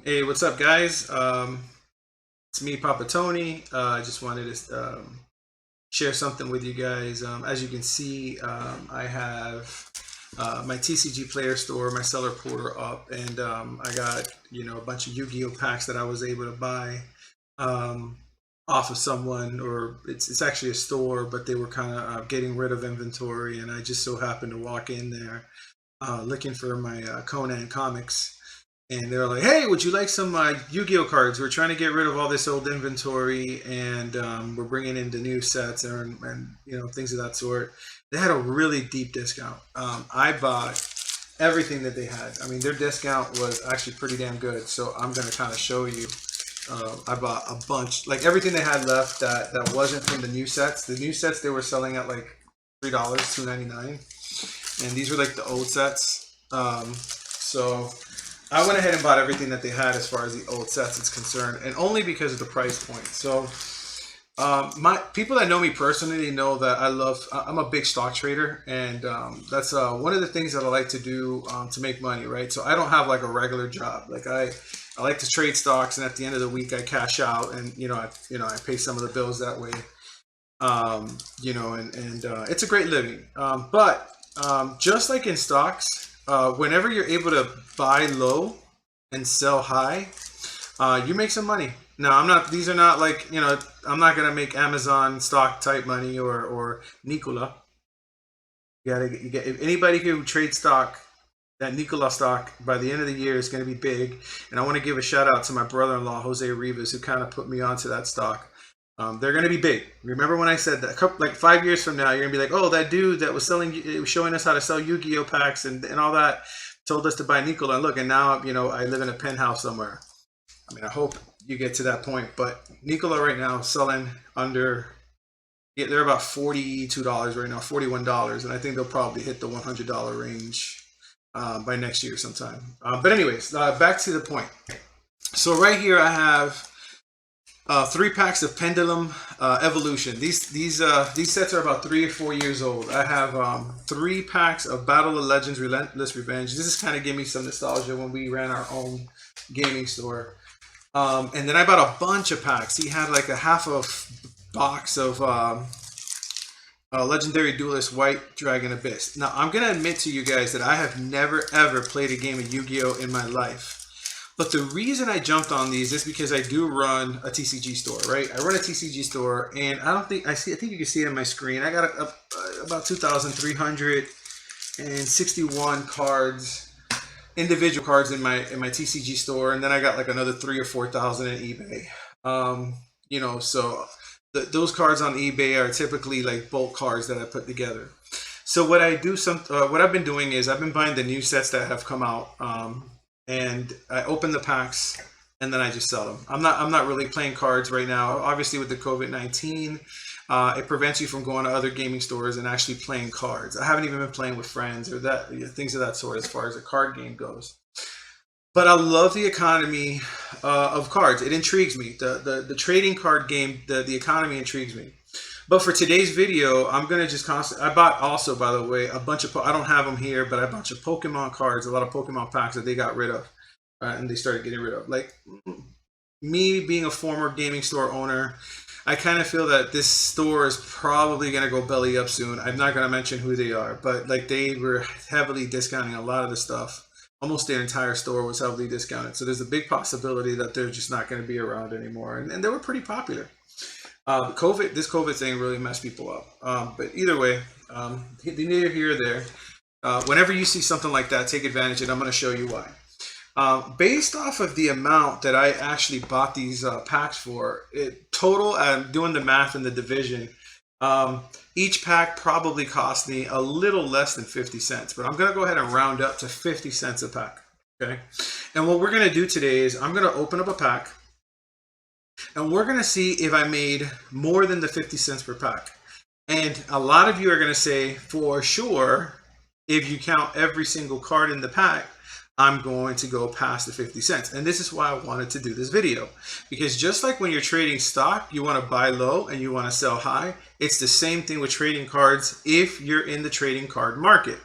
Hey, what's up, guys? It's me, Papa Tony. I just wanted to share something with you guys. As you can see, I have my TCG Player Store, my seller portal up, and I got a bunch of Yu-Gi-Oh packs that I was able to buy um, off of someone, or it's actually a store, but they were kind of getting rid of inventory, and I just so happened to walk in there looking for my Conan comics. And they were like, "Hey, would you like some Yu-Gi-Oh cards? We're trying to get rid of all this old inventory, and we're bringing in the new sets and things of that sort." They had a really deep discount. I bought everything that they had. I mean, their discount was actually pretty damn good. So I'm going to kind of show you. I bought a bunch, like everything they had left that wasn't from the new sets. The new sets they were selling at like $3, $2.99, and these were like the old sets. So I went ahead and bought everything that they had as far as the old sets is concerned, and only because of the price point. So, my people that know me personally know that I'm a big stock trader, and that's one of the things that I like to do to make money, right? So I don't have like a regular job. Like I like to trade stocks, and at the end of the week I cash out, and I pay some of the bills that way. And it's a great living. But just like in stocks, whenever you're able to buy low and sell high, you make some money. Now, I'm not. These are not like I'm not gonna make Amazon stock type money or Nikola. You get if anybody who trades stock, that Nikola stock by the end of the year is going to be big. And I want to give a shout out to my brother-in-law Jose Rivas, who kind of put me onto that stock. They're going to be big. Remember when I said that? Like 5 years from now, you're going to be like, "Oh, that dude that was showing us how to sell Yu-Gi-Oh packs and all that, told us to buy Nikola." And look, and now I live in a penthouse somewhere. I mean, I hope you get to that point. But Nikola right now is selling under. Yeah, they're about $42 right now, $41, and I think they'll probably hit the $100 range by next year sometime. But anyways, back to the point. So right here I have 3 packs of Pendulum Evolution. These sets are about 3 or 4 years old. I have 3 packs of Battle of Legends Relentless Revenge. This is kind of give me some nostalgia when we ran our own gaming store. And then I bought a bunch of packs. He had like a half a box of Legendary Duelist White Dragon Abyss. Now, I'm going to admit to you guys that I have never ever played a game of Yu-Gi-Oh! In my life. But the reason I jumped on these is because I do run a TCG store, right? I run a TCG store, and I don't think I think you can see it on my screen. I got about 2,361 cards, individual cards in my TCG store, and then I got like another 3 or 4 thousand in eBay. So those cards on eBay are typically like bulk cards that I put together. So what I've been doing is I've been buying the new sets that have come out, and I open the packs and then I just sell them. I'm not really playing cards right now. Obviously, with the COVID-19, it prevents you from going to other gaming stores and actually playing cards. I haven't even been playing with friends or things of that sort as far as a card game goes. But I love the economy of cards. It intrigues me. The trading card game, the economy intrigues me. But for today's video, I'm gonna just I bought also, by the way, a bunch of. I don't have them here, but a bunch of Pokemon cards, a lot of Pokemon packs that they got rid of, and they started getting rid of. Like me being a former gaming store owner, I kind of feel that this store is probably gonna go belly up soon. I'm not gonna mention who they are, but like they were heavily discounting a lot of the stuff. Almost their entire store was heavily discounted. So there's a big possibility that they're just not going to be around anymore. And they were pretty popular. This COVID thing really messed people up. But either way, neither here or there. Whenever you see something like that, take advantage, and I'm going to show you why. Based off of the amount that I actually bought these packs for, total, I'm doing the math in the division. Each pack probably cost me a little less than 50 cents, but I'm going to go ahead and round up to 50 cents a pack. Okay. And what we're going to do today is I'm going to open up a pack and we're going to see if I made more than the 50 cents per pack. And a lot of you are going to say, for sure, if you count every single card in the pack, I'm going to go past the 50 cents. And this is why I wanted to do this video, because just like when you're trading stock, you want to buy low and you want to sell high. It's the same thing with trading cards if you're in the trading card market.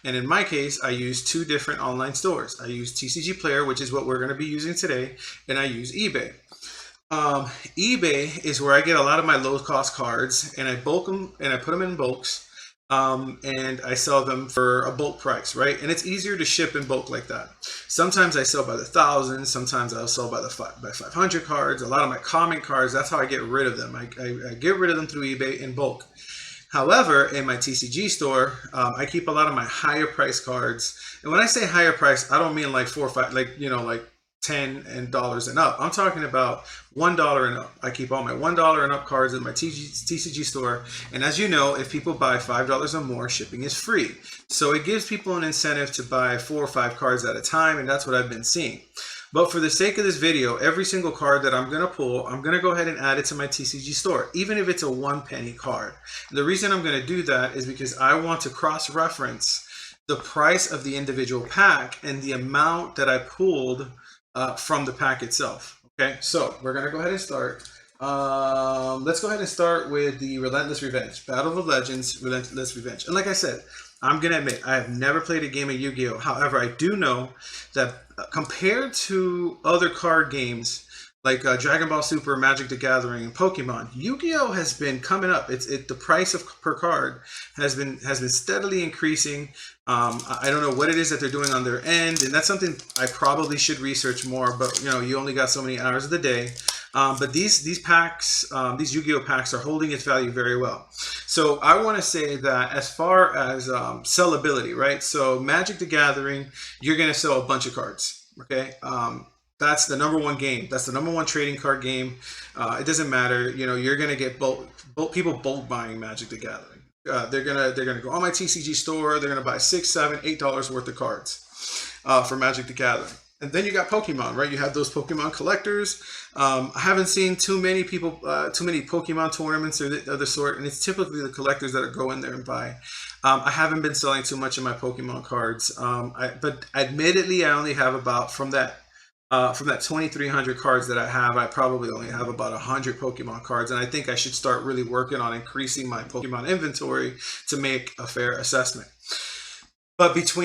And in my case, I use two different online stores. I use TCG Player, which is what we're going to be using today, and I use eBay. eBay is where I get a lot of my low cost cards, and I bulk them and I put them in bulks. And I sell them for a bulk price, right? And it's easier to ship in bulk like that. Sometimes I sell by the thousands, sometimes I'll sell by 500 cards. A lot of my common cards, that's how I get rid of them. I get rid of them through eBay in bulk. However, in my TCG store, I keep a lot of my higher price cards. And when I say higher price, I don't mean like 4 or 5, like, you know, like $10 and up. I'm talking about $1 and up. I keep all my $1 and up cards in my TCG store. And as you know, if people buy $5 or more, shipping is free. So it gives people an incentive to buy 4 or 5 cards at a time. And that's what I've been seeing. But for the sake of this video, every single card that I'm going to pull, I'm going to go ahead and add it to my TCG store, even if it's a 1 penny card. And the reason I'm going to do that is because I want to cross-reference the price of the individual pack and the amount that I pulled from the pack itself. Okay, so we're gonna go ahead and start. Let's go ahead and start with the Relentless Revenge, Battle of the Legends, Relentless Revenge. And like I said, I'm gonna admit I have never played a game of Yu-Gi-Oh! However, I do know that compared to other card games like Dragon Ball Super, Magic the Gathering, and Pokemon, Yu-Gi-Oh! Has been coming up. The price per card has been steadily increasing. I don't know what it is that they're doing on their end, and that's something I probably should research more. But you know, you only got so many hours of the day. But these packs, these Yu-Gi-Oh! Packs are holding its value very well. So I want to say that as far as sellability, right? So Magic the Gathering, you're going to sell a bunch of cards, okay? That's the #1 game. That's the #1 trading card game. It doesn't matter. You know, you're gonna get people bulk buying Magic the Gathering. They're gonna go on my TCG store. They're gonna buy $6, $7, $8 worth of cards for Magic the Gathering. And then you got Pokemon, right? You have those Pokemon collectors. I haven't seen too many Pokemon tournaments or the sort, and it's typically the collectors that go in there and buy. I haven't been selling too much of my Pokemon cards, but admittedly, I only have about from that 2,300 cards that I have, I probably only have about 100 Pokemon cards, and I think I should start really working on increasing my Pokemon inventory to make a fair assessment. But so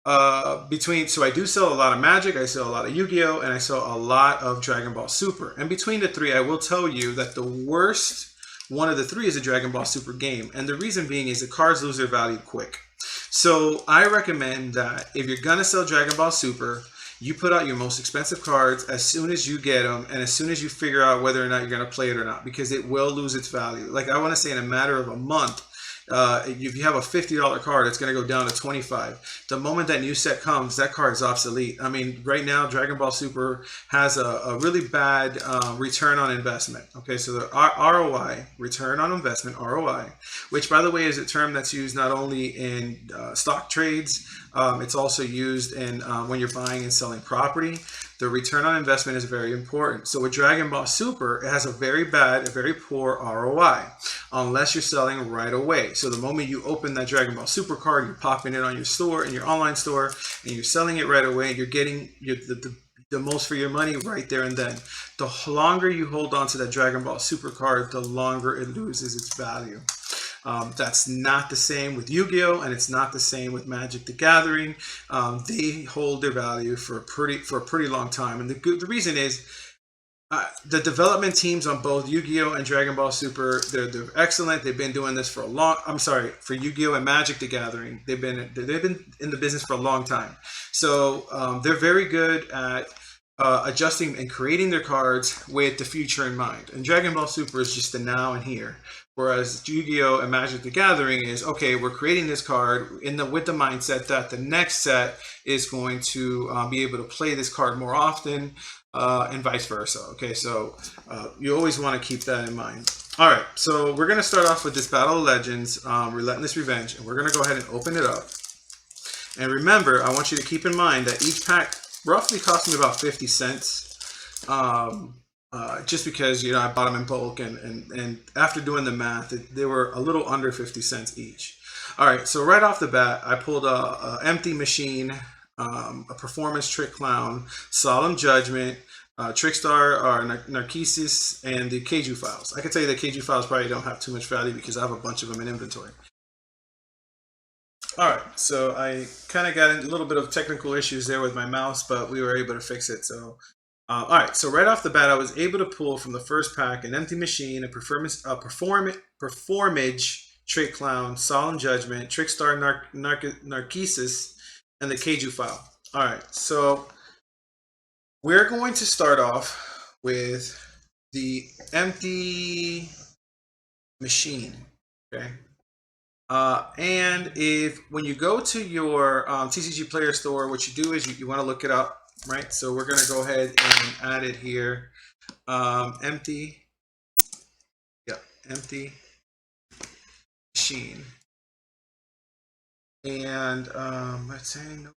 I do sell a lot of Magic, I sell a lot of Yu-Gi-Oh, and I sell a lot of Dragon Ball Super. And between the three, I will tell you that the worst one of the three is a Dragon Ball Super game, and the reason being is the cards lose their value quick. So I recommend that if you're gonna sell Dragon Ball Super, you put out your most expensive cards as soon as you get them and as soon as you figure out whether or not you're going to play it or not, because it will lose its value. Like I want to say in a matter of a month, if you have a $50 card, it's going to go down to $25. The moment that new set comes, that card is obsolete. I mean, right now, Dragon Ball Super has a really bad return on investment. Okay, so the ROI, return on investment, ROI, which by the way is a term that's used not only in stock trades, it's also used in when you're buying and selling property. The return on investment is very important. So with Dragon Ball Super, it has a very poor ROI, unless you're selling right away. So the moment you open that Dragon Ball Super card, you're popping it on your store, in your online store, and you're selling it right away, and you're getting the most for your money right there and then. The longer you hold on to that Dragon Ball Super card, the longer it loses its value. That's not the same with Yu-Gi-Oh! And it's not the same with Magic the Gathering. They hold their value for a pretty long time. And the reason is the development teams on both Yu-Gi-Oh! And Dragon Ball Super, they're excellent. They've been doing this for for Yu-Gi-Oh! And Magic the Gathering. They've been in the business for a long time. So they're very good at adjusting and creating their cards with the future in mind. And Dragon Ball Super is just the now and here. Whereas Yu-Gi-Oh! And Magic the Gathering is, okay, we're creating this card with the mindset that the next set is going to be able to play this card more often, and vice versa. Okay, so you always want to keep that in mind. All right, so we're going to start off with this Battle of Legends, Relentless Revenge, and we're going to go ahead and open it up. And remember, I want you to keep in mind that each pack roughly cost me about 50 cents. Just because, you know, I bought them in bulk, and after doing the math, they were a little under 50 cents each. All right, so right off the bat, I pulled a empty machine a Performance Trick Clown, Solemn Judgment, Trickstar or Narcissus, and the Keiju files. I can tell you that Keiju files probably don't have too much value because I have a bunch of them in inventory. All right, so I kind of got a little bit of technical issues there with my mouse, but we were able to fix it. So, all right, so right off the bat, I was able to pull from the first pack an Empty Machine, a Performage Trick Clown, Solemn Judgment, Trickstar Narcissus, and the Keiju file. All right, so we're going to start off with the Empty Machine, okay? And if when you go to your TCG Player Store, what you do is you want to look it up, right? So we're going to go ahead and add it here. Empty Machine. And let's say no.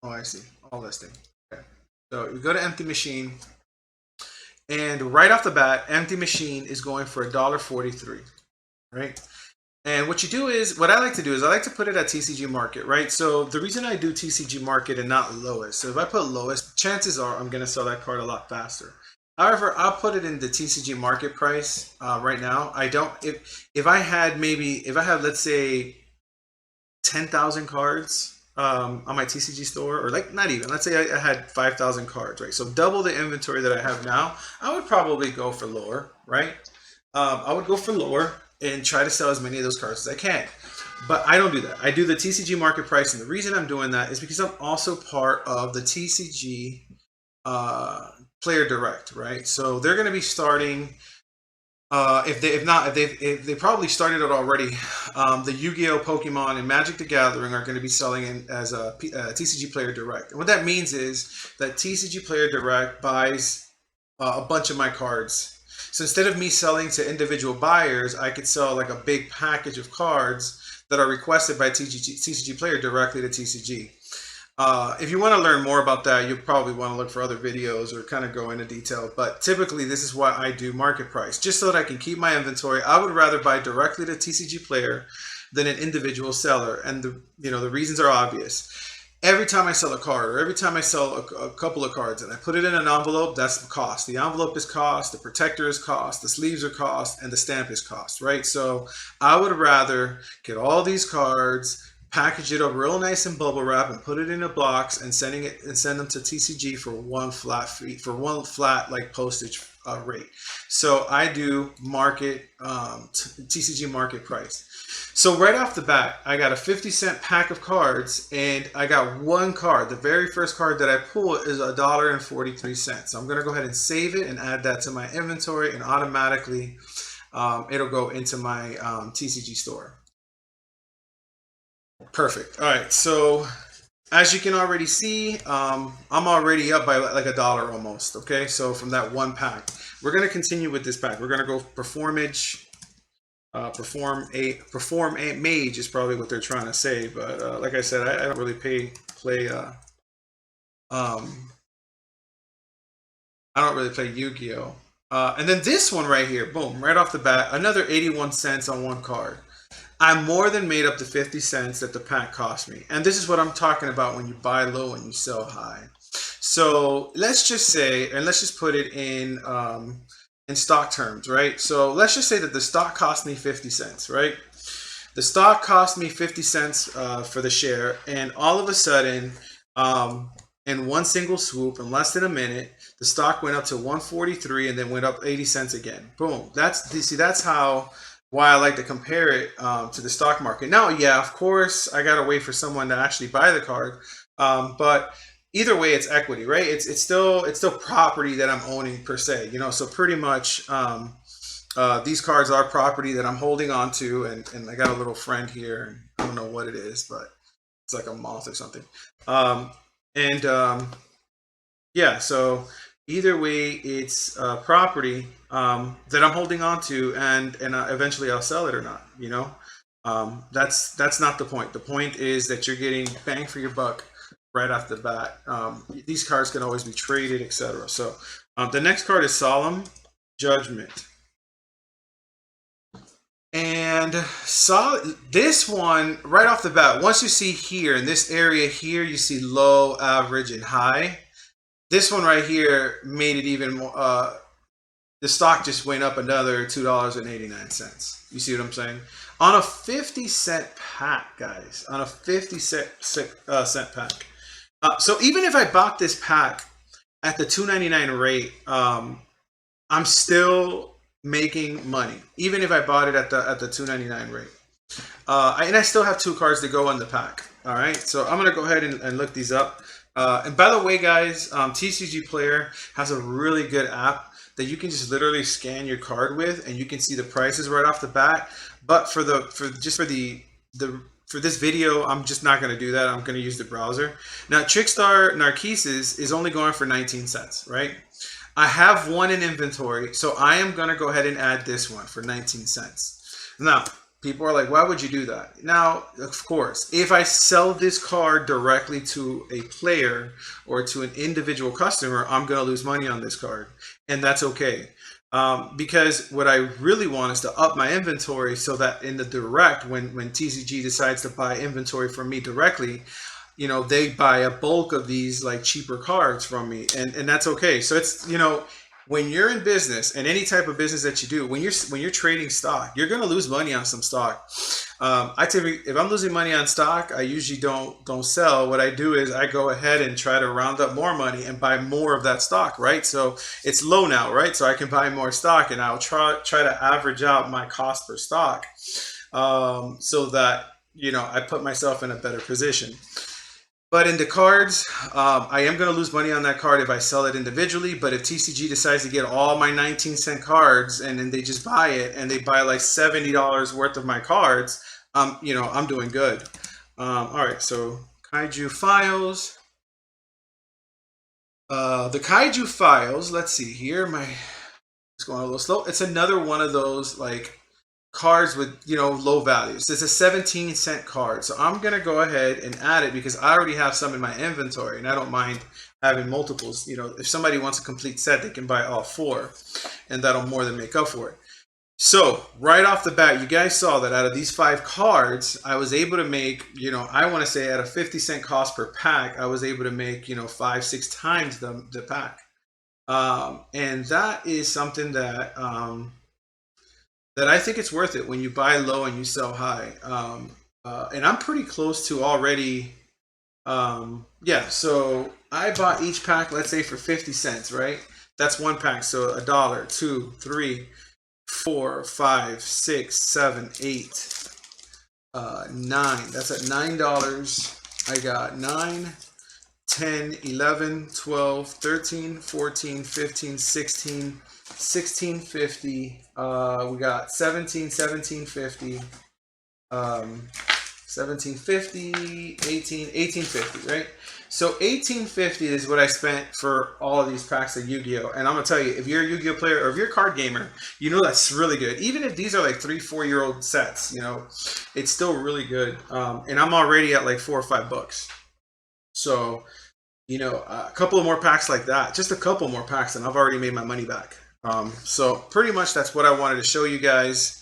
Oh, I see. All listing. Okay. So you go to Empty Machine, and right off the bat, Empty Machine is going for $1.43, right? And what you do is, what I like to do is I like to put it at TCG Market, right? So the reason I do TCG Market and not lowest, so if I put lowest, chances are I'm going to sell that card a lot faster. However, I'll put it in the TCG Market price right now. I don't, if I had let's say 10,000 cards on my TCG store, or like not even, let's say I had 5,000 cards, right? So double the inventory that I have now, I would probably go for lower, right? I would go for lower and try to sell as many of those cards as I can. But I don't do that. I do the TCG market price, and the reason I'm doing that is because I'm also part of the TCG Player Direct, right? So they're going to be starting. If they probably started it already. The Yu-Gi-Oh, Pokemon, and Magic the Gathering are going to be selling in as a TCG Player Direct. And what that means is that TCG Player Direct buys a bunch of my cards. So instead of me selling to individual buyers, I could sell like a big package of cards that are requested by TCG Player directly to TCG. If you want to learn more about that, you'll probably want to look for other videos or kind of go into detail. But typically, this is why I do market price, just so that I can keep my inventory. I would rather buy directly to TCG Player than an individual seller, and the reasons are obvious. Every time I sell a card, or every time I sell a couple of cards, and I put it in an envelope, that's the cost. The envelope is cost, the protector is cost, the sleeves are cost, and the stamp is cost, right? So I would rather get all these cards, package it up real nice in bubble wrap, and put it in a box and send them to TCG for one flat fee, for one flat like postage rate. So I do market TCG market price. So right off the bat, I got a 50-cent pack of cards, and I got one card. The very first card that I pull is $1.43. So I'm going to go ahead and save it and add that to my inventory, and automatically it'll go into my TCG store. Perfect. All right. So as you can already see, I'm already up by like $1 almost. Okay. So from that one pack, we're going to continue with this pack. We're going to go Performage. Perform a mage is probably what they're trying to say, but like I said, I don't really I don't really play Yu-Gi-Oh. And then this one right here, boom, right off the bat, another 81 cents on one card. I more than made up the 50 cents that the pack cost me, and this is what I'm talking about when you buy low and you sell high. So let's just say, and let's just put it in stock terms, right? So let's just say that the stock cost me 50 cents, right? The stock cost me 50 cents for the share, and all of a sudden, in one single swoop, in less than a minute, the stock went up to 143 and then went up 80 cents again. Boom. That's why I like to compare it to the stock market. Now, yeah, of course, I gotta wait for someone to actually buy the card, but either way, it's equity, right? It's still property that I'm owning per se, So pretty much these cards are property that I'm holding on to, and I got a little friend here. I don't know what it is, but it's like a moth or something. Yeah, so either way, it's property that I'm holding on to, and eventually I'll sell it or not. That's not the point. The point is that you're getting bang for your buck right off the bat. These cards can always be traded, etc. So the next card is Solemn Judgment. And saw this one right off the bat. Once you see here in this area here, you see low, average, and high. This one right here made it even more. The stock just went up another $2.89. You see what I'm saying? On a 50-cent pack, guys. On a 50-cent pack. So even if I bought this pack at the $2.99 rate, I'm still making money, even if I bought it at the $2.99 rate. And I still have 2 cards to go in the pack. All right, so I'm gonna go ahead and look these up. And by the way, guys, TCG Player has a really good app that you can just literally scan your card with, and you can see the prices right off the bat. But for this video, I'm just not going to do that. I'm going to use the browser. Now, Trickstar Narcissus is only going for 19 cents, right? I have one in inventory, so I am going to go ahead and add this one for 19 cents. Now, people are like, why would you do that? Now, of course, if I sell this card directly to a player or to an individual customer, I'm going to lose money on this card, and that's okay. Because what I really want is to up my inventory so that in the direct, when TCG decides to buy inventory from me directly, you know, they buy a bulk of these like cheaper cards from me, and that's okay. So it's, you know, when you're in business, and any type of business that you do, when you're trading stock, you're going to lose money on some stock. I typically, if I'm losing money on stock, I usually don't sell. What I do is I go ahead and try to round up more money and buy more of that stock, right? So it's low now, right? So I can buy more stock, and I'll try to average out my cost per stock, so that, you know, I put myself in a better position. But in the cards, I am going to lose money on that card if I sell it individually. But if TCG decides to get all my 19-cent cards, and then they just buy it, and they buy like $70 worth of my cards, you know, I'm doing good. All right, so Kaiju files. The Kaiju files, let's see here. It's going a little slow. It's another one of those like cards with, you know, low values. It's a 17-cent card, so I'm gonna go ahead and add it because I already have some in my inventory, and I don't mind having multiples. You know, if somebody wants a complete set, they can buy all 4, and that'll more than make up for it. So right off the bat, you guys saw that out of these 5 cards, I was able to make, you know, I want to say at a 50-cent cost per pack, I was able to make, you know, 5-6 times the pack, and that is something that that I think it's worth it when you buy low and you sell high. And I'm pretty close to already. Yeah, so I bought each pack, let's say for 50 cents, right? That's one pack. So $1, $2, $3, $4, $5, $6, $7, $8, $9. That's at $9. I got 9, 10, 11, 12, 13, 14, 15, 16, 1650. We got 1750, 1750, 1850, right? So 1850 is what I spent for all of these packs of Yu-Gi-Oh! And I'm gonna tell you, if you're a Yu-Gi-Oh! Player or if you're a card gamer, you know that's really good. Even if these are like 3-4-year-old sets, you know, it's still really good. And I'm already at like $4 or $5. So, you know, a couple of more packs like that, just a couple more packs, and I've already made my money back. So pretty much that's what I wanted to show you guys.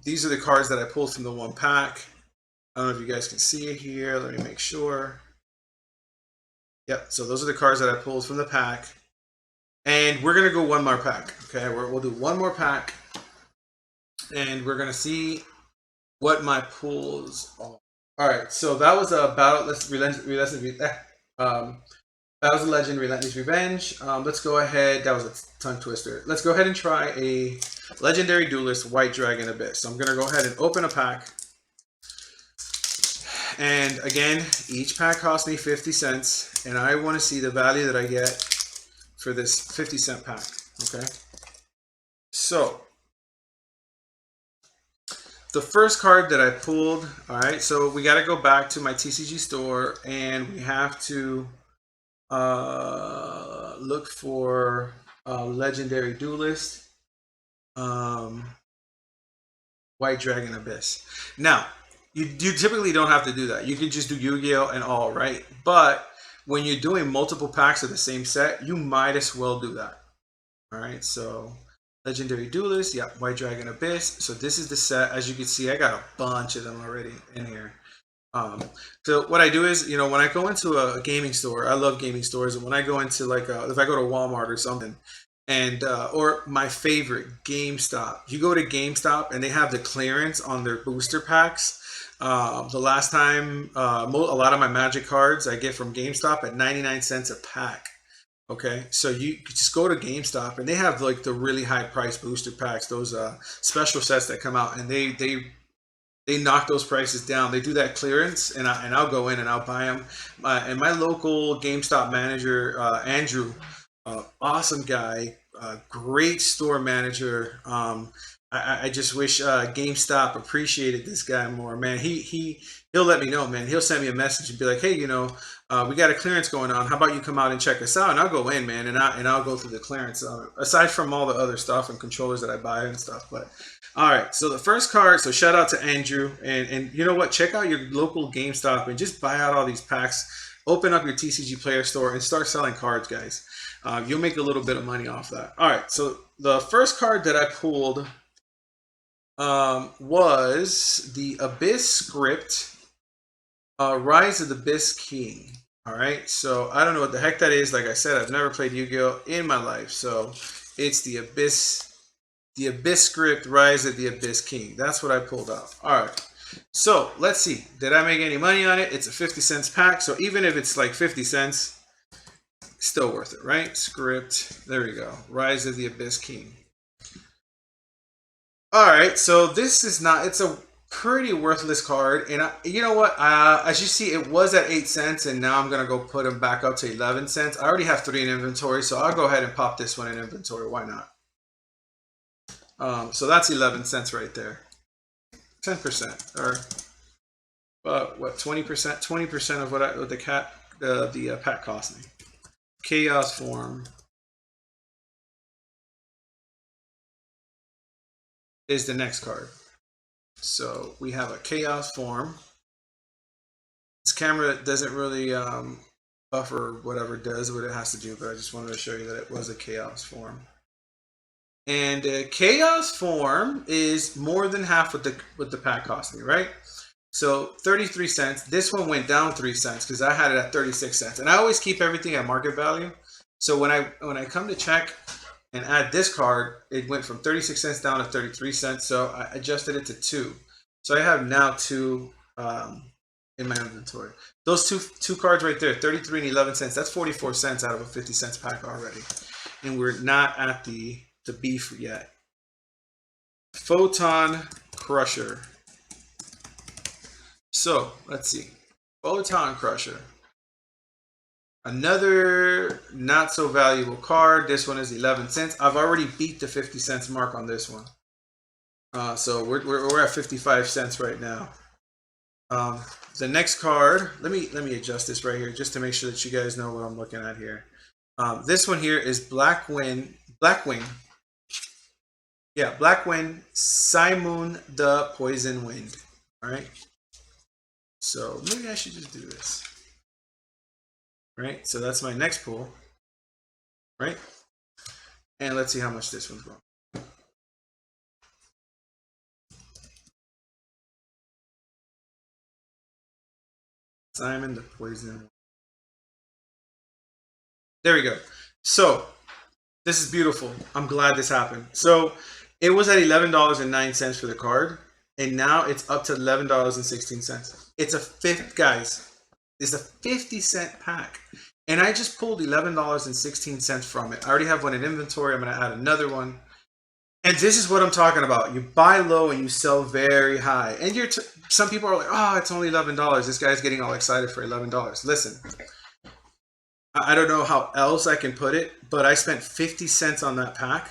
These are the cards that I pulled from the one pack. I don't know if you guys can see it here. Let me make sure. Yep, so those are the cards that I pulled from the pack. And we're going to go one more pack. Okay, we'll do one more pack. And we're going to see what my pulls are. All right, so that was a Battle. Battles of Legend, Relentless Revenge. Let's go ahead. That was a tongue twister. Let's go ahead and try a Legendary Duelist White Dragon Abyss. So I'm going to go ahead and open a pack. And again, each pack cost me 50 cents. And I want to see the value that I get for this 50-cent pack. Okay. So the first card that I pulled. All right. So we got to go back to my TCG store, and we have to look for a Legendary Duelist, White Dragon Abyss. Now, you typically don't have to do that. You can just do Yu-Gi-Oh! And all, right? But when you're doing multiple packs of the same set, you might as well do that. All right, so Legendary Duelist, yeah, White Dragon Abyss. So this is the set. As you can see, I got a bunch of them already in here. So what I do is, you know, when I go into a gaming store, I love gaming stores, and when I go into like, if I go to Walmart or something, and or my favorite, GameStop. You go to GameStop and they have the clearance on their booster packs. The last time, a lot of my Magic cards I get from GameStop at 99 cents a pack. Okay, so you just go to GameStop and they have like the really high price booster packs, those special sets that come out, and they knock those prices down. They do that clearance, and I'll go in and I'll buy them. And my local GameStop manager, Andrew, awesome guy, great store manager. I just wish GameStop appreciated this guy more, man. He'll let me know, man. He'll send me a message and be like, hey, you know, we got a clearance going on. How about you come out and check us out? And I'll go in, man, and I'll go through the clearance. Aside from all the other stuff and controllers that I buy and stuff, but all right. So the first card. So shout out to Andrew, and you know what? Check out your local GameStop and just buy out all these packs. Open up your TCG Player store and start selling cards, guys. You'll make a little bit of money off that. All right. So the first card that I pulled was the Abyss script, Rise of the Abyss King. All right, so I don't know what the heck that is. Like I said, I've never played Yu-Gi-Oh in my life, so it's the Abyss script, Rise of the Abyss King. That's what I pulled out. All right, so let's see. Did I make any money on it? It's a 50 cents pack, so even if it's like 50 cents, still worth it, right? Script. There we go. Rise of the Abyss King. All right, so this is not. It's a pretty worthless card, and you know what, as you see, it was at 8 cents, and now I'm gonna go put them back up to 11 cents. I already have 3 in inventory, so I'll go ahead and pop this one in inventory. Why not? So that's 11 cents right there. 10%, or what, 20%? 20% of what the pack cost me. Chaos Form is the next card. So we have a Chaos Form. This camera doesn't really buffer whatever it does, what it has to do, but I just wanted to show you that it was a Chaos Form. And Chaos Form is more than half what the pack cost me, right? So 33 cents. This one went down 3 cents because I had it at 36 cents. And I always keep everything at market value. So when I come to check and add this card, it went from 36 cents down to 33 cents. So I adjusted it to 2. So I have now 2 in my inventory. Those two cards right there, 33 and 11 cents. That's 44 cents out of a 50 cents pack already. And we're not at the beef yet. Photon Crusher. So let's see. Photon Crusher. Another not so valuable card. This one is 11 cents. I've already beat the 50 cents mark on this one. So we're at 55 cents right now. The next card, let me adjust this right here just to make sure that you guys know what I'm looking at here. This one here is Blackwing. Yeah, Blackwing, Simoon the Poison Wind. All right. So maybe I should just do this. Right, so that's my next pull, right? And let's see how much this one's going. Simon the Poison. There we go. So this is beautiful. I'm glad this happened. So it was at $11.09 for the card, and now it's up to $11.16. It's a fifth, guys. It's a 50-cent pack. And I just pulled $11.16 from it. I already have one in inventory. I'm going to add another one. And this is what I'm talking about. You buy low and you sell very high. And some people are like, oh, it's only $11. This guy's getting all excited for $11. Listen, I don't know how else I can put it, but I spent 50 cents on that pack,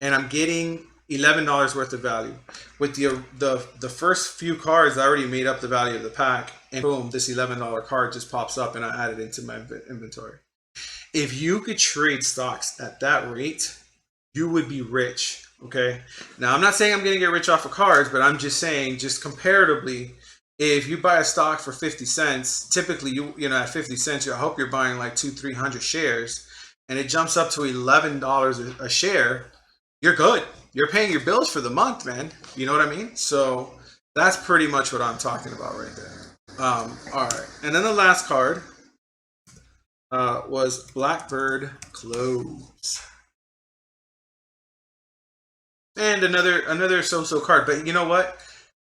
and I'm getting $11 worth of value. With the first few cards, I already made up the value of the pack, and boom, this $11 card just pops up, and I add it into my inventory. If you could trade stocks at that rate, you would be rich. Okay. Now, I'm not saying I'm going to get rich off of cards, but I'm just saying, just comparatively, if you buy a stock for 50 cents, typically, you know, at 50 cents, I hope you're buying like 200-300 shares. and it jumps up to $11 a share, you're good. You're paying your bills for the month, man. You know what I mean? So that's pretty much what I'm talking about right there. All right, and then the last card was Blackbird Close, and another so-so card. But you know what?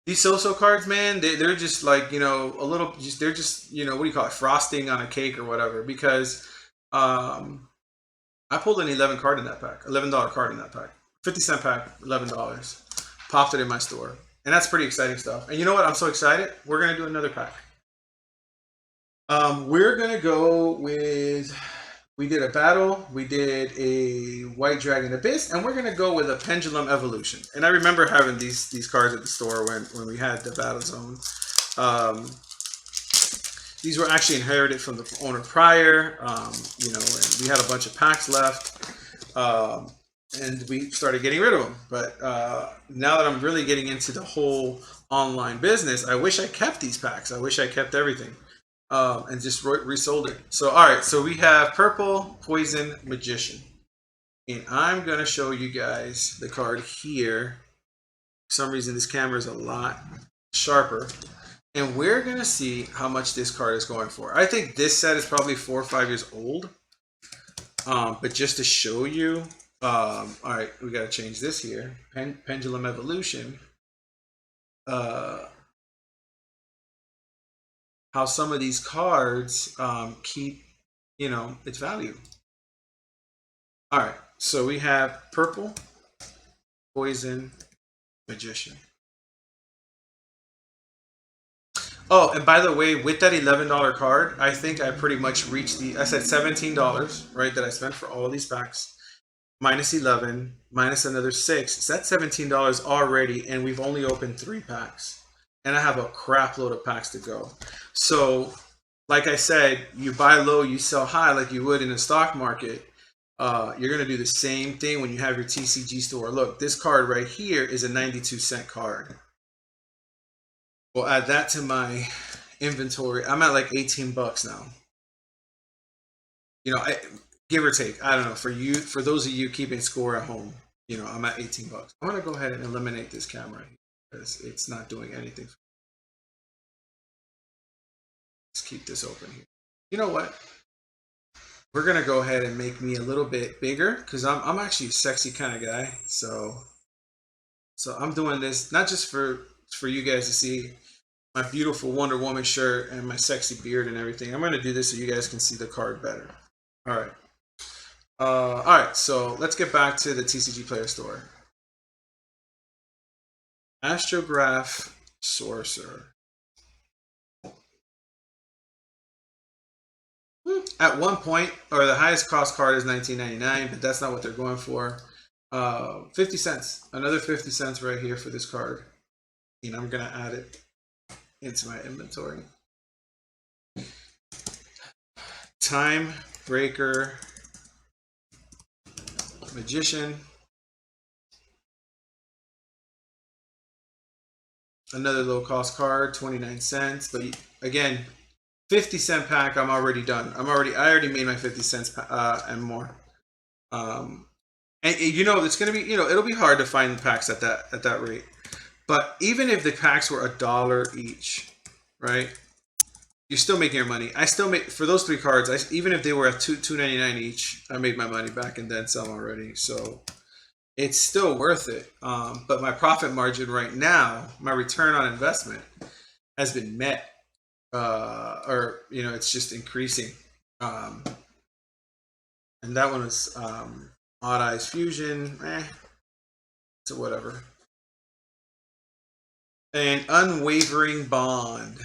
These so-so cards, man, they're just like, you know, a little, just they're just, you know, what do you call it, frosting on a cake or whatever. Because I pulled an 11 card in that pack, $11 card in that pack, 50-cent pack, $11. Popped it in my store, and that's pretty exciting stuff. And you know what? I'm so excited. We're gonna do another pack. We're gonna go with. We did a battle. We did a White Dragon Abyss, and we're gonna go with a Pendulum Evolution. And I remember having these cards at the store when we had the Battle Zone. These were actually inherited from the owner prior. You know, and we had a bunch of packs left, and we started getting rid of them. But now that I'm really getting into the whole online business, I wish I kept these packs. I wish I kept everything. And just resold it. So, all right. So we have Purple Poison Magician, and I'm gonna show you guys the card here. For some reason, this camera is a lot sharper, and we're gonna see how much this card is going for. I think this set is probably 4 or 5 years old. But just to show you, all right, we gotta change this here. Pendulum Evolution. How some of these cards keep, you know, its value. All right, so we have Purple Poison Magician. Oh, and by the way, with that $11 card, I think I pretty much reached I said $17, right, that I spent for all of these packs, minus 11, minus another 6. So that's $17 already, and we've only opened 3 packs. And I have a crap load of packs to go. So, like I said, you buy low, you sell high, like you would in a stock market. You're going to do the same thing when you have your TCG store. Look, this card right here is a 92-cent card. We'll add that to my inventory. I'm at like 18 bucks now. You know, give or take. I don't know. For those of you keeping score at home, you know, I'm at 18 bucks. I'm going to go ahead and eliminate this camera because it's not doing anything. Let's keep this open here. You know what? We're gonna go ahead and make me a little bit bigger because I'm actually a sexy kind of guy. So I'm doing this not just for you guys to see my beautiful Wonder Woman shirt and my sexy beard and everything. I'm gonna do this so you guys can see the card better. All right. All right. So let's get back to the TCG Player Store. Astrograph Sorcerer. At one point, or the highest cost card is $19.99, but that's not what they're going for. 50 cents. Another 50 cents right here for this card. And I'm going to add it into my inventory. Time Breaker Magician. Another low cost card, 29 cents. But again, 50-cent pack, I'm already done. I already made my 50 cents and more. And you know, it's gonna be, you know, it'll be hard to find packs at that rate. But even if the packs were $1 each, right? You're still making your money. I still make for those 3 cards. Even if they were at $2.99 each, I made my money back and then some already. So it's still worth it. But my profit margin right now, my return on investment, has been met. Or you know, it's just increasing. And that one is Odd Eyes Fusion, so whatever. And Unwavering Bond.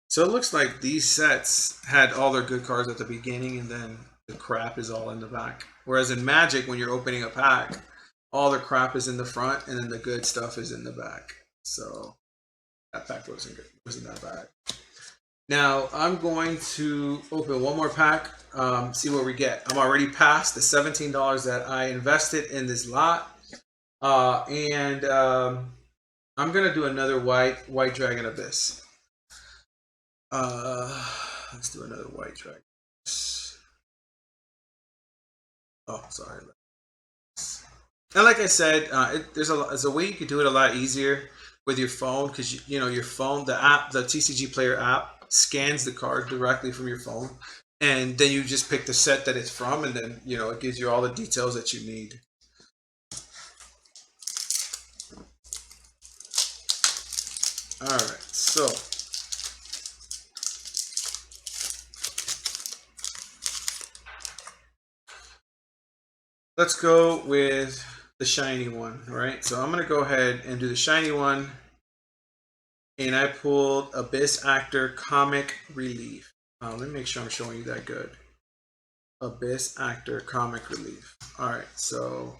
So it looks like these sets had all their good cards at the beginning, and then the crap is all in the back. Whereas in Magic, when you're opening a pack, all the crap is in the front, and then the good stuff is in the back. So that pack wasn't that bad. Now I'm going to open one more pack, see what we get. I'm already past the $17 that I invested in this lot, and I'm gonna do another White Dragon Abyss. Let's do another White Dragon. Oh, sorry. And like I said, there's a way you could do it a lot easier with your phone, because you know your phone, the app, the TCG Player app scans the card directly from your phone, and then you just pick the set that it's from, and then you know it gives you all the details that you need. All right, so let's go with the shiny one. All right, so I'm gonna go ahead and do the shiny one, and I pulled Abyss Actor Comic Relief. Let me make sure I'm showing you that good. Abyss Actor Comic Relief. All right, so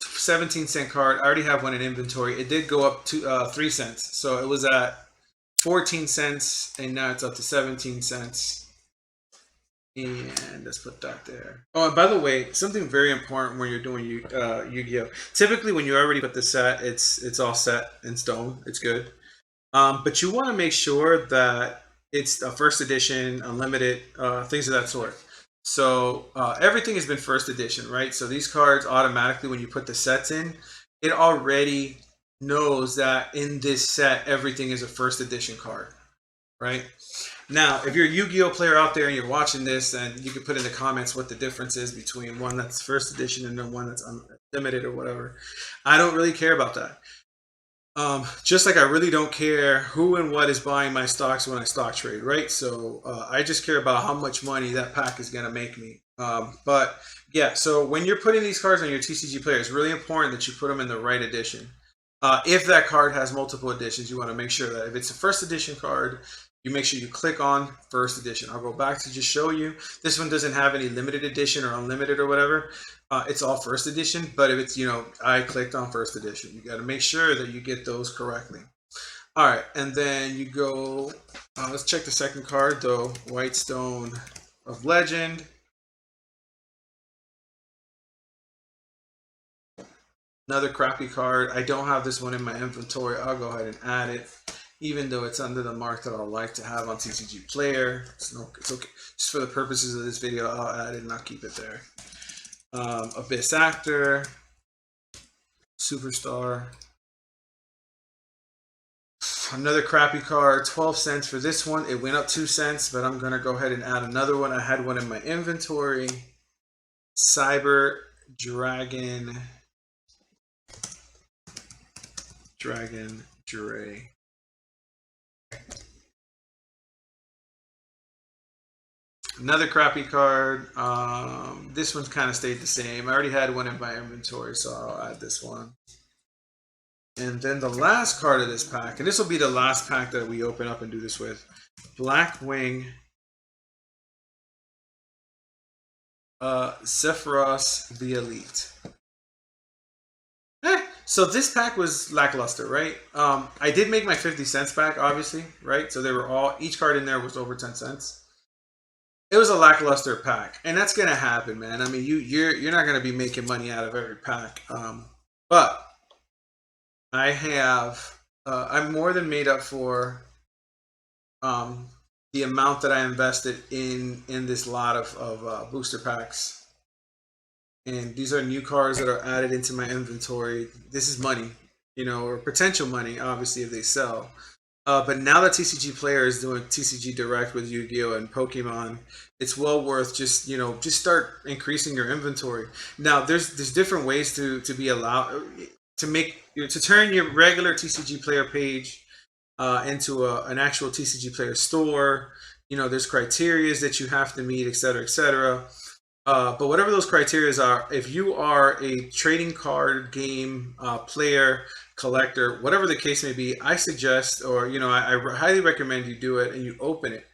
$0.17 card. I already have one in inventory. It did go up to 3 cents, so it was at 14 cents, and now it's up to 17 cents. And let's put that there. Oh, and by the way, something very important when you're doing Yu-Gi-Oh. Typically, when you already put the set, it's all set in stone. It's good. But you want to make sure that it's a first edition, unlimited, things of that sort. So everything has been first edition, right? So these cards automatically, when you put the sets in, it already knows that in this set, everything is a first edition card, right? Now, if you're a Yu-Gi-Oh player out there and you're watching this, and you can put in the comments what the difference is between one that's first edition and then one that's unlimited or whatever. I don't really care about that. Just like I really don't care who and what is buying my stocks when I stock trade, right? So I just care about how much money that pack is going to make me. But yeah, so when you're putting these cards on your TCG player, it's really important that you put them in the right edition. If that card has multiple editions, you want to make sure that if it's a first edition card, you make sure you click on first edition. I'll go back to just show you. This one doesn't have any limited edition or unlimited or whatever. It's all first edition, but if it's, you know, I clicked on first edition. You got to make sure that you get those correctly. All right, and then you go, let's check the second card though. White Stone of Legend. Another crappy card. I don't have this one in my inventory. I'll go ahead and add it, even though it's under the mark that I like to have on TCG Player. It's okay. Just for the purposes of this video, I'll add it and I'll keep it there. Abyss Actor, Superstar. Another crappy card, 12 cents for this one. It went up 2 cents, but I'm gonna go ahead and add another one. I had one in my inventory. Cyber Dragon Dre. Another crappy card. This one's kind of stayed the same. I already had one in my inventory, so I'll add this one. And then the last card of this pack, and this will be the last pack that we open up and do this with. Blackwing Sephiroth the Elite. So this pack was lackluster, right? I did make my 50 cents back, obviously, right? So they were all, each card in there was over 10 cents. It was a lackluster pack, and that's gonna happen, man. I mean, you're not gonna be making money out of every pack, but I have I'm more than made up for the amount that I invested in this lot of booster packs. And these are new cards that are added into my inventory. This is money, you know, or potential money, obviously, if they sell. But now that TCG Player is doing TCG Direct with Yu-Gi-Oh and Pokemon, it's well worth just, you know, just start increasing your inventory. Now, there's different ways to be allowed to make, you know, to turn your regular TCG Player page into an actual TCG Player store. You know, there's criterias that you have to meet, etc., etc. But whatever those criteria are, if you are a trading card game player, collector, whatever the case may be, I suggest, or you know, I highly recommend you do it and you open it,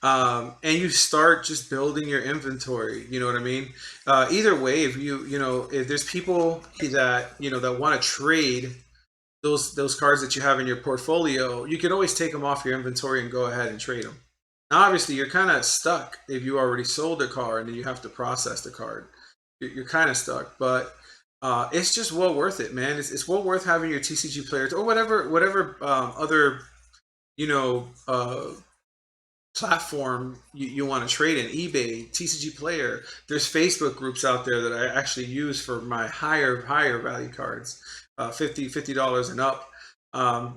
and you start just building your inventory. You know what I mean? Either way, if you know, if there's people that you know that want to trade those cards that you have in your portfolio, you can always take them off your inventory and go ahead and trade them. Now, obviously, you're kind of stuck if you already sold a card and you have to process the card. You're kind of stuck, but it's just well worth it, man. It's well worth having your TCG players or whatever other you know platform you want to trade in. eBay, TCG Player. There's Facebook groups out there that I actually use for my higher value cards, $50 and up.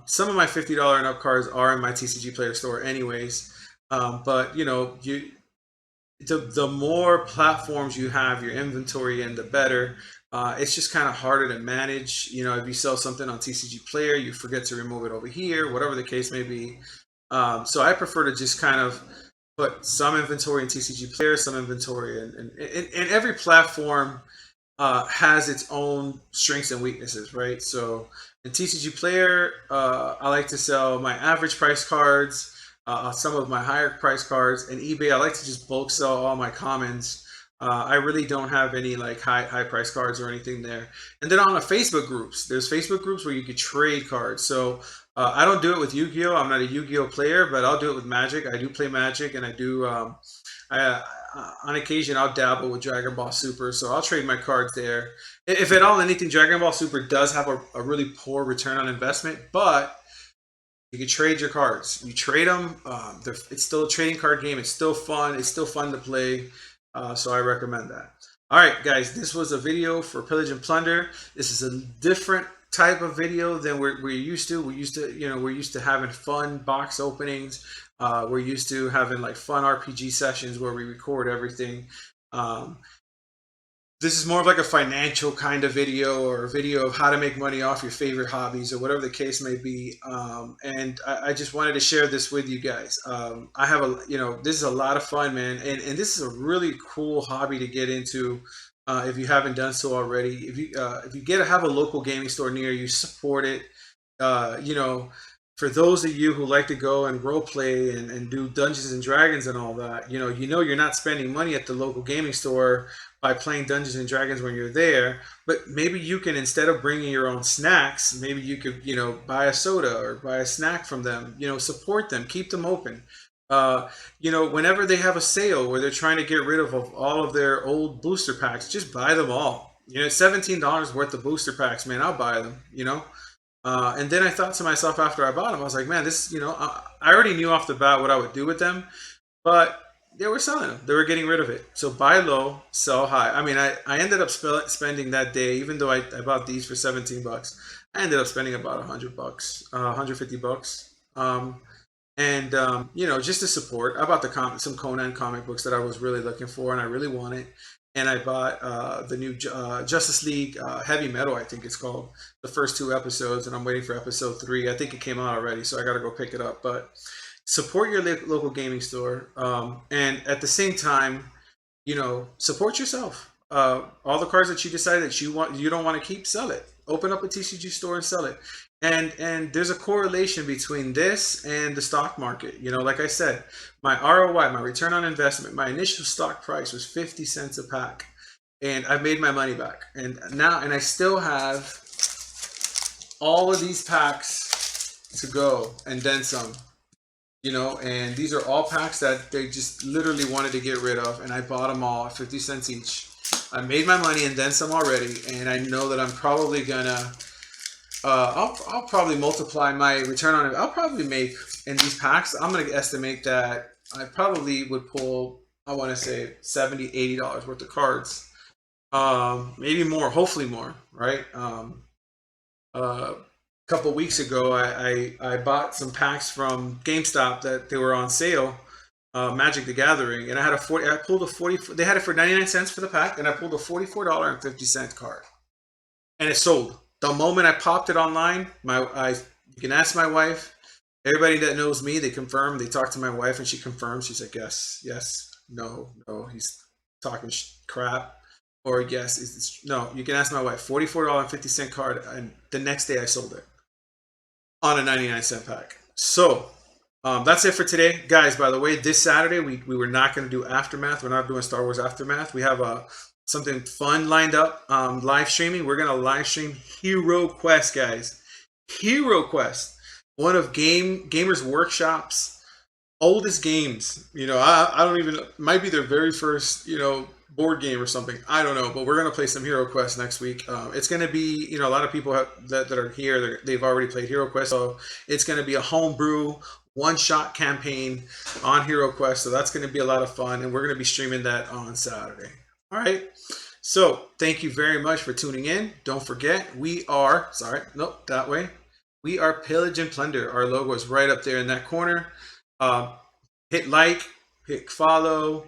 Some of my $50 and up cards are in my TCG Player store, anyways. But the more platforms you have your inventory in, the better. It's just kind of harder to manage. If you sell something on TCG Player, you forget to remove it over here, whatever the case may be. So I prefer to just kind of put some inventory in TCG Player, some inventory and every platform has its own strengths and weaknesses, right? So in TCG Player, I like to sell my average price cards, some of my higher price cards. In eBay, I like to just bulk sell all my commons. I really don't have any like high price cards or anything there. And then on the Facebook groups, there's Facebook groups where you could trade cards. So I don't do it with Yu-Gi-Oh! I'm not a Yu-Gi-Oh! Player, but I'll do it with Magic. I do play Magic, and I do. On occasion, I'll dabble with Dragon Ball Super, so I'll trade my cards there. If at all anything, Dragon Ball Super does have a really poor return on investment, but you can trade your cards. You trade them. It's still a trading card game. It's still fun. It's still fun to play. So I recommend that. All right, guys, this was a video for Pillage and Plunder. This is a different type of video than we're used to. We're used to having fun box openings. We're used to having like fun RPG sessions where we record everything. This is more of like a financial kind of video, or a video of how to make money off your favorite hobbies, or whatever the case may be. And I just wanted to share this with you guys. I have this is a lot of fun, man. And this is a really cool hobby to get into. If you haven't done so already, if you have a local gaming store near you, support it. For those of you who like to go and role play and do Dungeons and Dragons and all that, you're not spending money at the local gaming store by playing Dungeons and Dragons when you're there. But maybe you can, instead of bringing your own snacks, maybe you could, buy a soda or buy a snack from them. Support them, keep them open. Whenever they have a sale where they're trying to get rid of all of their old booster packs, just buy them all. $17 worth of booster packs, man. I'll buy them. And then I thought to myself after I bought them, I was like, man, I already knew off the bat what I would do with them, but they were selling them. They were getting rid of it. So buy low, sell high. I mean, I ended up spending that day, even though I bought these for 17 bucks, I ended up spending about $100, $150. Just to support. I bought some Conan comic books that I was really looking for and I really wanted. And I bought the new Justice League Heavy Metal, I think it's called, the first 2 episodes, and I'm waiting for episode 3. I think it came out already, so I got to go pick it up. But support your local gaming store, and at the same time, support yourself. All the cards that you decide that you don't want to keep, sell it. Open up a TCG store and sell it. And there's a correlation between this and the stock market. Like I said, my ROI, my return on investment, my initial stock price was 50 cents a pack, and I've made my money back. And I still have all of these packs to go, and then some. And these are all packs that they just literally wanted to get rid of, and I bought them all at 50 cents each. I made my money and then some already, and I know that I'm probably gonna I'll probably multiply my return on it. I'll probably make, in these packs, I'm going to estimate that I probably would pull, I want to say $70, $80 worth of cards. Maybe more, hopefully more, right? A couple weeks ago, I bought some packs from GameStop that they were on sale, Magic the Gathering, and I pulled a 40, they had it for 99 cents for the pack, and I pulled a $44.50 card. And it sold. The moment I popped it online, you can ask my wife. Everybody that knows me, they confirm. They talk to my wife, and she confirms. She's like, yes, no, he's talking crap, or yes, no. You can ask my wife. $44.50 card, and the next day I sold it on a 99-cent pack. So that's it for today, guys. By the way, this Saturday we were not going to do Aftermath. We're not doing Star Wars Aftermath. We have something fun lined up, live streaming. We're going to live stream Hero Quest, guys. Hero Quest, one of Gamers Workshop's oldest games. I don't even, might be their very first, board game or something. I don't know, but we're gonna play some Hero Quest next week. It's gonna be, you know, a lot of people that are here, they've already played Hero Quest, so it's gonna be a homebrew one-shot campaign on Hero Quest. So that's gonna be a lot of fun, and we're gonna be streaming that on Saturday. All right. So thank you very much for tuning in. Don't forget, we are nope, that way. We are Pillage and Plunder. Our logo is right up there in that corner. Hit like, hit follow.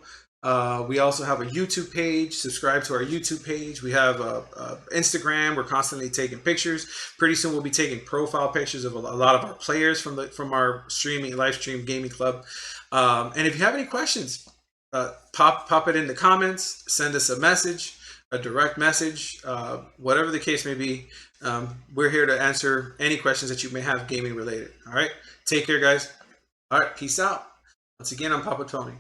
We also have a YouTube page. Subscribe to our YouTube page. We have Instagram. We're constantly taking pictures. Pretty soon we'll be taking profile pictures of a lot of our players from our live stream gaming club. And if you have any questions, pop it in the comments. Send us a message, a direct message, whatever the case may be. We're here to answer any questions that you may have gaming related. All right. Take care, guys. All right. Peace out. Once again, I'm Papa Tony.